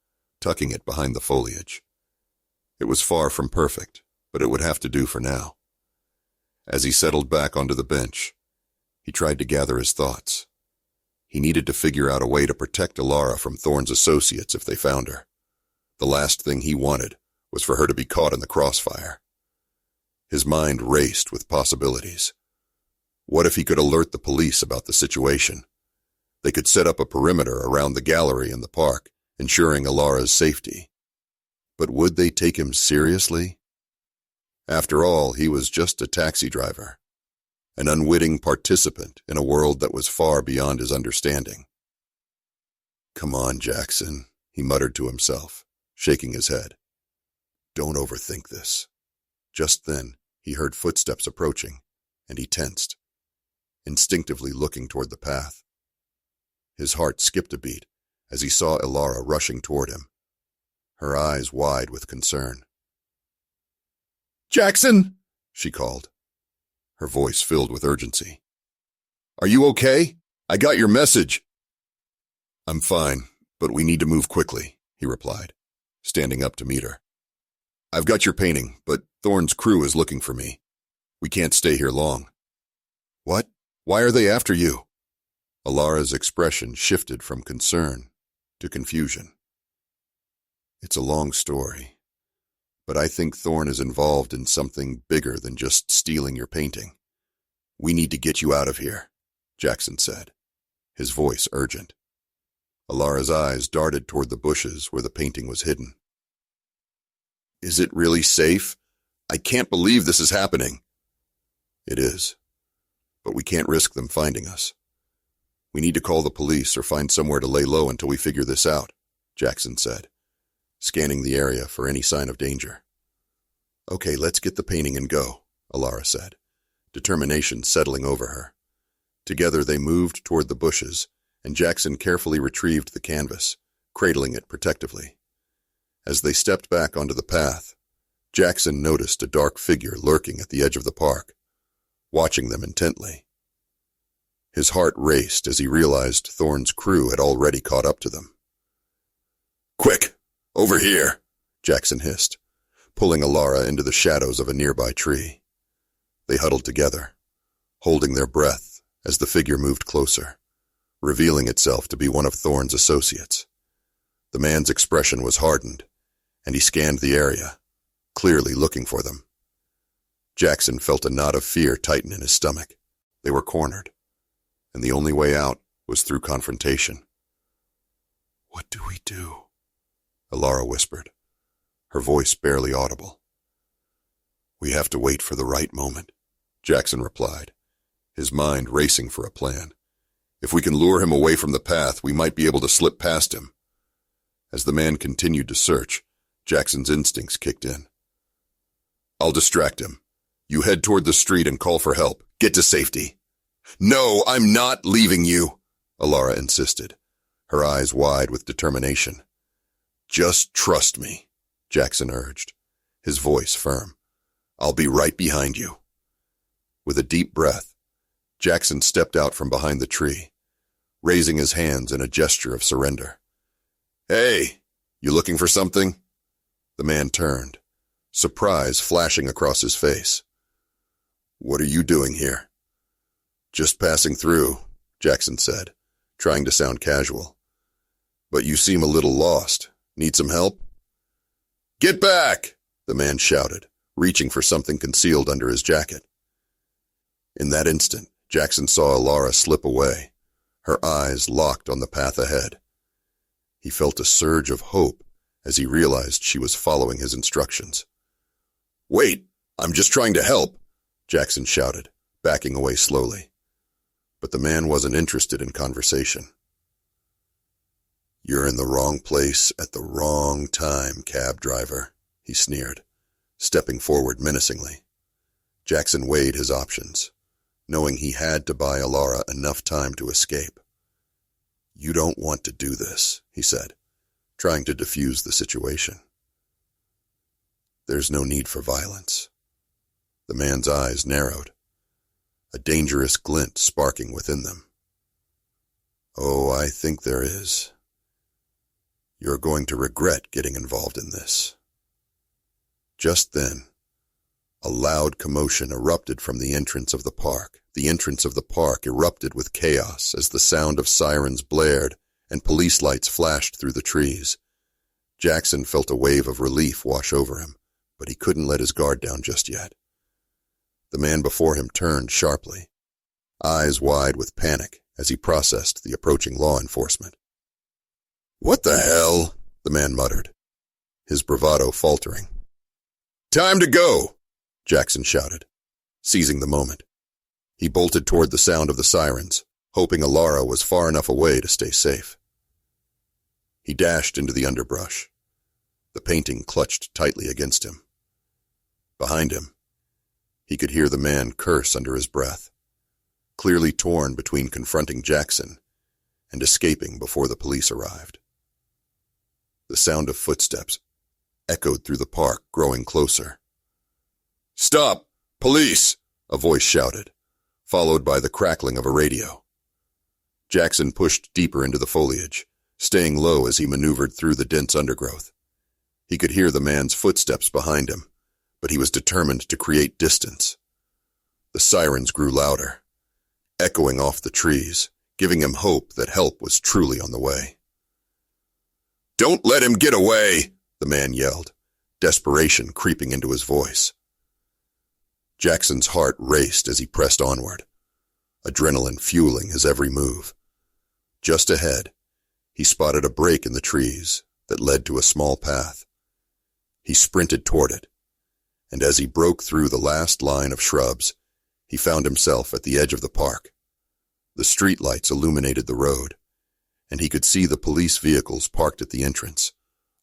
tucking it behind the foliage. It was far from perfect, but it would have to do for now. As he settled back onto the bench, he tried to gather his thoughts. He needed to figure out a way to protect Alara from Thorne's associates if they found her. The last thing he wanted was for her to be caught in the crossfire. His mind raced with possibilities. What if he could alert the police about the situation? They could set up a perimeter around the gallery in the park, ensuring Alara's safety. But would they take him seriously? After all, he was just a taxi driver, an unwitting participant in a world that was far beyond his understanding. "Come on, Jackson," he muttered to himself, shaking his head. "Don't overthink this." Just then, he heard footsteps approaching, and he tensed, instinctively looking toward the path. His heart skipped a beat as he saw Alara rushing toward him, her eyes wide with concern. "Jackson!" she called, her voice filled with urgency. "Are you okay? I got your message." "I'm fine, but we need to move quickly," he replied, standing up to meet her. "I've got your painting, but Thorne's crew is looking for me. We can't stay here long." "What? Why are they after you?" Alara's expression shifted from concern to confusion. "It's a long story, but I think Thorne is involved in something bigger than just stealing your painting. We need to get you out of here," Jackson said, his voice urgent. Alara's eyes darted toward the bushes where the painting was hidden. "Is it really safe? I can't believe this is happening." "It is, but we can't risk them finding us. We need to call the police or find somewhere to lay low until we figure this out," Jackson said, scanning the area for any sign of danger. "Okay, let's get the painting and go," Alara said, determination settling over her. Together they moved toward the bushes, and Jackson carefully retrieved the canvas, cradling it protectively. As they stepped back onto the path, Jackson noticed a dark figure lurking at the edge of the park, watching them intently. His heart raced as he realized Thorne's crew had already caught up to them. "Quick! Over here!" Jackson hissed, pulling Alara into the shadows of a nearby tree. They huddled together, holding their breath as the figure moved closer, revealing itself to be one of Thorne's associates. The man's expression was hardened, and he scanned the area, clearly looking for them. Jackson felt a knot of fear tighten in his stomach. They were cornered, and the only way out was through confrontation. "What do we do?" Alara whispered, her voice barely audible. "We have to wait for the right moment," Jackson replied, his mind racing for a plan. "If we can lure him away from the path, we might be able to slip past him." As the man continued to search, Jackson's instincts kicked in. "I'll distract him. You head toward the street and call for help. Get to safety." "No, I'm not leaving you," Alara insisted, her eyes wide with determination. "Just trust me," Jackson urged, his voice firm. "I'll be right behind you." With a deep breath, Jackson stepped out from behind the tree, raising his hands in a gesture of surrender. "Hey, you looking for something?" The man turned, surprise flashing across his face. "What are you doing here?" "Just passing through," Jackson said, trying to sound casual. "But you seem a little lost. Need some help?" "Get back!" the man shouted, reaching for something concealed under his jacket. In that instant, Jackson saw Alara slip away, her eyes locked on the path ahead. He felt a surge of hope as he realized she was following his instructions. "Wait, I'm just trying to help," Jackson shouted, backing away slowly. But the man wasn't interested in conversation. "You're in the wrong place at the wrong time, cab driver," he sneered, stepping forward menacingly. Jackson weighed his options, knowing he had to buy Alara enough time to escape. "You don't want to do this," he said, trying to defuse the situation. There's no need for violence. The man's eyes narrowed, a dangerous glint sparking within them. Oh, I think there is. You're going to regret getting involved in this. Just then, a loud commotion erupted from the entrance of the park. The entrance of the park erupted with chaos as the sound of sirens blared and police lights flashed through the trees. Jackson felt a wave of relief wash over him, but he couldn't let his guard down just yet. The man before him turned sharply, eyes wide with panic as he processed the approaching law enforcement. "What the hell?" the man muttered, his bravado faltering. "Time to go!" Jackson shouted, seizing the moment. He bolted toward the sound of the sirens, hoping Alara was far enough away to stay safe. He dashed into the underbrush, the painting clutched tightly against him. Behind him, he could hear the man curse under his breath, clearly torn between confronting Jackson and escaping before the police arrived. The sound of footsteps echoed through the park, growing closer. "Stop! Police!" a voice shouted, followed by the crackling of a radio. Jackson pushed deeper into the foliage, staying low as he maneuvered through the dense undergrowth. He could hear the man's footsteps behind him, but he was determined to create distance. The sirens grew louder, echoing off the trees, giving him hope that help was truly on the way. "Don't let him get away!" the man yelled, desperation creeping into his voice. Jackson's heart raced as he pressed onward, adrenaline fueling his every move. Just ahead, he spotted a break in the trees that led to a small path. He sprinted toward it, and as he broke through the last line of shrubs, he found himself at the edge of the park. The streetlights illuminated the road, and he could see the police vehicles parked at the entrance,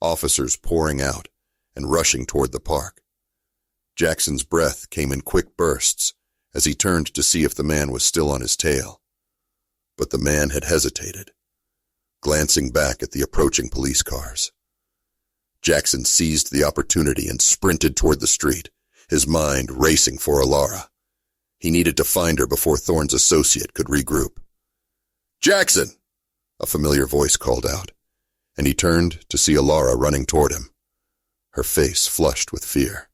officers pouring out and rushing toward the park. Jackson's breath came in quick bursts as he turned to see if the man was still on his tail. But the man had hesitated, glancing back at the approaching police cars. Jackson seized the opportunity and sprinted toward the street, his mind racing for Alara. He needed to find her before Thorne's associate could regroup. "Jackson!" a familiar voice called out, and he turned to see Alara running toward him, her face flushed with fear.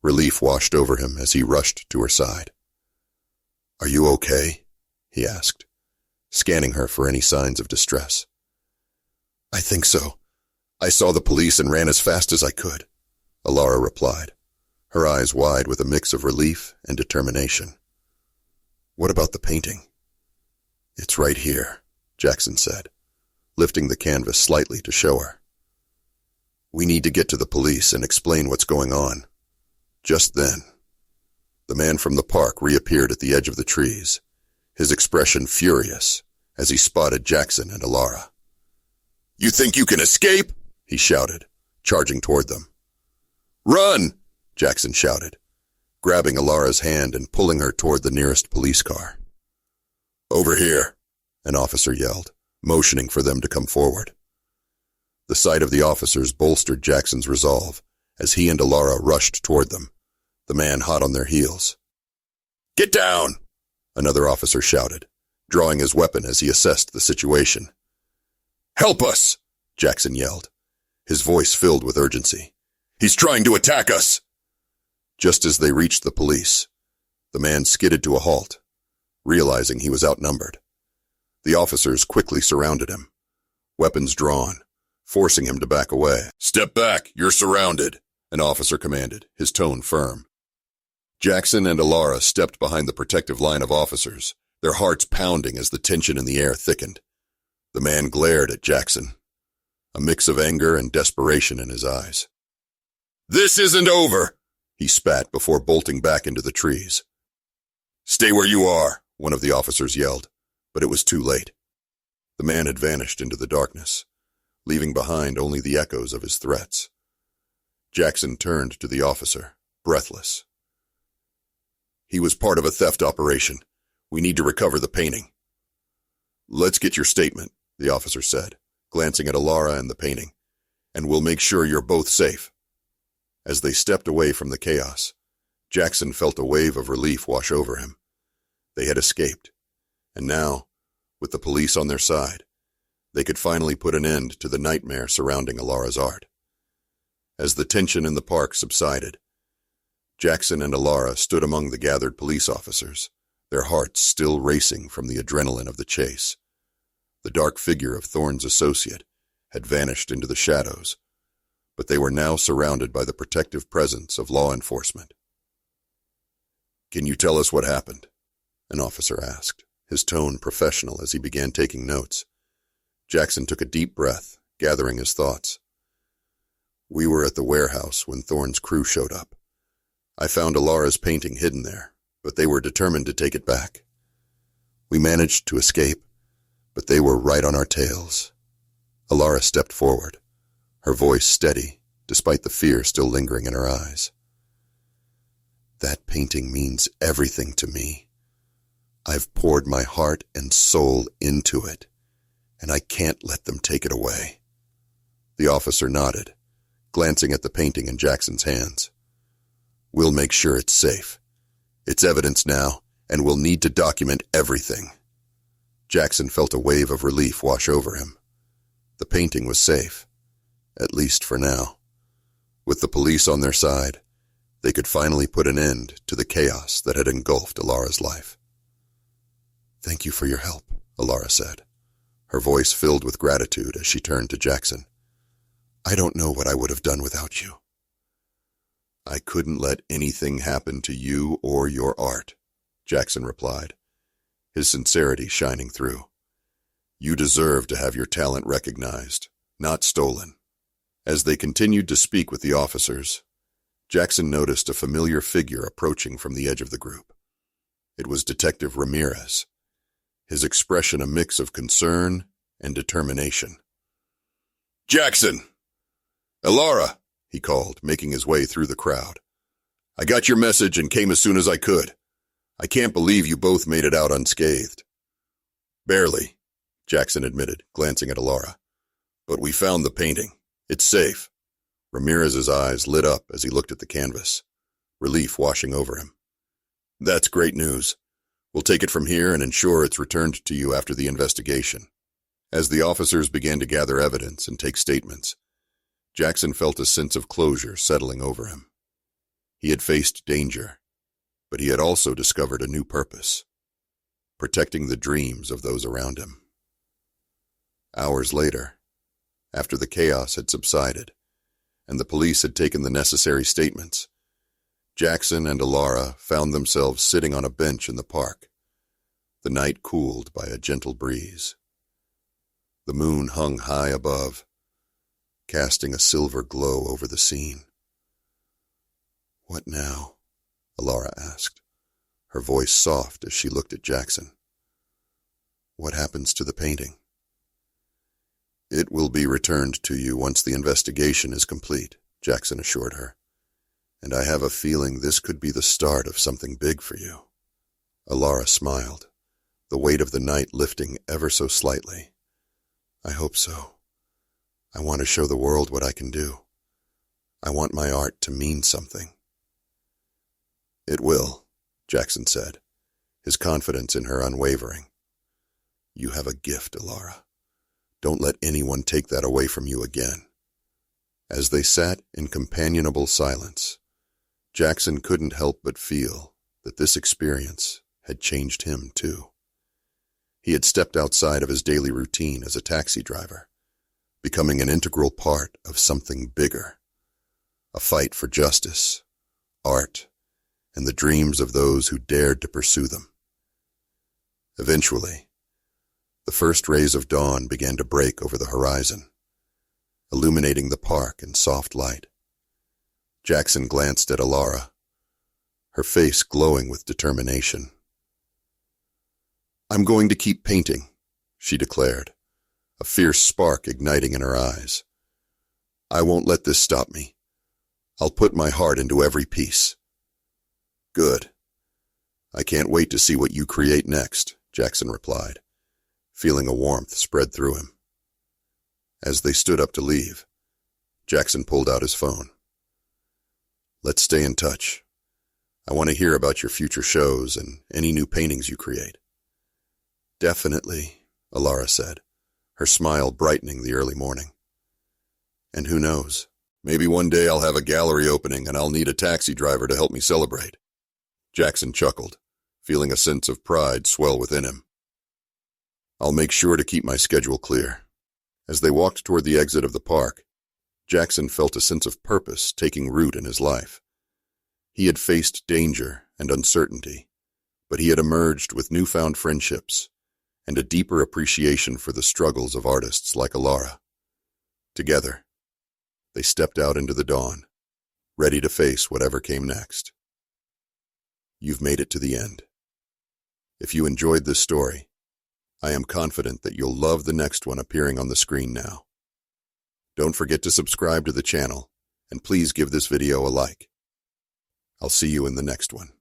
Relief washed over him as he rushed to her side. "Are you okay?" he asked, scanning her for any signs of distress. "I think so. I saw the police and ran as fast as I could," Alara replied, her eyes wide with a mix of relief and determination. "What about the painting?" "It's right here," Jackson said, lifting the canvas slightly to show her. "We need to get to the police and explain what's going on." Just then, the man from the park reappeared at the edge of the trees, his expression furious as he spotted Jackson and Alara. "You think you can escape?" he shouted, charging toward them. "Run!" Jackson shouted, grabbing Alara's hand and pulling her toward the nearest police car. "Over here," an officer yelled, motioning for them to come forward. The sight of the officers bolstered Jackson's resolve as he and Alara rushed toward them, the man hot on their heels. "Get down!" another officer shouted, drawing his weapon as he assessed the situation. "Help us!" Jackson yelled, his voice filled with urgency. "He's trying to attack us!" Just as they reached the police, the man skidded to a halt, realizing he was outnumbered. The officers quickly surrounded him, weapons drawn, forcing him to back away. "Step back, you're surrounded," an officer commanded, his tone firm. Jackson and Alara stepped behind the protective line of officers, their hearts pounding as the tension in the air thickened. The man glared at Jackson, a mix of anger and desperation in his eyes. "This isn't over," he spat before bolting back into the trees. "Stay where you are," one of the officers yelled, but it was too late. The man had vanished into the darkness, leaving behind only the echoes of his threats. Jackson turned to the officer, breathless. "He was part of a theft operation. We need to recover the painting." "Let's get your statement," the officer said, glancing at Alara and the painting. "And we'll make sure you're both safe." As they stepped away from the chaos, Jackson felt a wave of relief wash over him. They had escaped, and now, with the police on their side, they could finally put an end to the nightmare surrounding Alara's art. As the tension in the park subsided, Jackson and Alara stood among the gathered police officers, their hearts still racing from the adrenaline of the chase. The dark figure of Thorne's associate had vanished into the shadows, but they were now surrounded by the protective presence of law enforcement. "Can you tell us what happened?" an officer asked, his tone professional as he began taking notes. Jackson took a deep breath, gathering his thoughts. "We were at the warehouse when Thorne's crew showed up. I found Alara's painting hidden there, but they were determined to take it back. We managed to escape, but they were right on our tails." Alara stepped forward, her voice steady, despite the fear still lingering in her eyes. "That painting means everything to me. I've poured my heart and soul into it, and I can't let them take it away." The officer nodded, glancing at the painting in Jackson's hands. "We'll make sure it's safe. It's evidence now, and we'll need to document everything." Jackson felt a wave of relief wash over him. The painting was safe, at least for now. With the police on their side, they could finally put an end to the chaos that had engulfed Alara's life. "Thank you for your help," Alara said, her voice filled with gratitude as she turned to Jackson. "I don't know what I would have done without you." "I couldn't let anything happen to you or your art," Jackson replied, his sincerity shining through. "You deserve to have your talent recognized, not stolen." As they continued to speak with the officers, Jackson noticed a familiar figure approaching from the edge of the group. It was Detective Ramirez, his expression a mix of concern and determination. "Jackson! Alara!" he called, making his way through the crowd. "I got your message and came as soon as I could. I can't believe you both made it out unscathed." "Barely," Jackson admitted, glancing at Alara. "But we found the painting. It's safe." Ramirez's eyes lit up as he looked at the canvas, relief washing over him. "That's great news. We'll take it from here and ensure it's returned to you after the investigation." As the officers began to gather evidence and take statements, Jackson felt a sense of closure settling over him. He had faced danger, but he had also discovered a new purpose: protecting the dreams of those around him. Hours later, after the chaos had subsided, and the police had taken the necessary statements, Jackson and Alara found themselves sitting on a bench in the park, the night cooled by a gentle breeze. The moon hung high above, casting a silver glow over the scene. "What now?" Alara asked, her voice soft as she looked at Jackson. "What happens to the painting?" "It will be returned to you once the investigation is complete," Jackson assured her. "And I have a feeling this could be the start of something big for you." Alara smiled, the weight of the night lifting ever so slightly. "I hope so. I want to show the world what I can do. I want my art to mean something." "It will," Jackson said, his confidence in her unwavering. "You have a gift, Alara. Don't let anyone take that away from you again." As they sat in companionable silence, Jackson couldn't help but feel that this experience had changed him too. He had stepped outside of his daily routine as a taxi driver, becoming an integral part of something bigger, a fight for justice, art, and the dreams of those who dared to pursue them. Eventually, the first rays of dawn began to break over the horizon, illuminating the park in soft light. Jackson glanced at Alara, her face glowing with determination. "I'm going to keep painting," she declared, a fierce spark igniting in her eyes. "I won't let this stop me. I'll put my heart into every piece." "Good. I can't wait to see what you create next," Jackson replied, feeling a warmth spread through him. As they stood up to leave, Jackson pulled out his phone. "Let's stay in touch. I want to hear about your future shows and any new paintings you create." "Definitely," Alara said, her smile brightening the early morning. "And who knows, maybe one day I'll have a gallery opening and I'll need a taxi driver to help me celebrate." Jackson chuckled, feeling a sense of pride swell within him. "I'll make sure to keep my schedule clear." As they walked toward the exit of the park, Jackson felt a sense of purpose taking root in his life. He had faced danger and uncertainty, but he had emerged with newfound friendships and a deeper appreciation for the struggles of artists like Alara. Together, they stepped out into the dawn, ready to face whatever came next. You've made it to the end. If you enjoyed this story, I am confident that you'll love the next one appearing on the screen now. Don't forget to subscribe to the channel, and please give this video a like. I'll see you in the next one.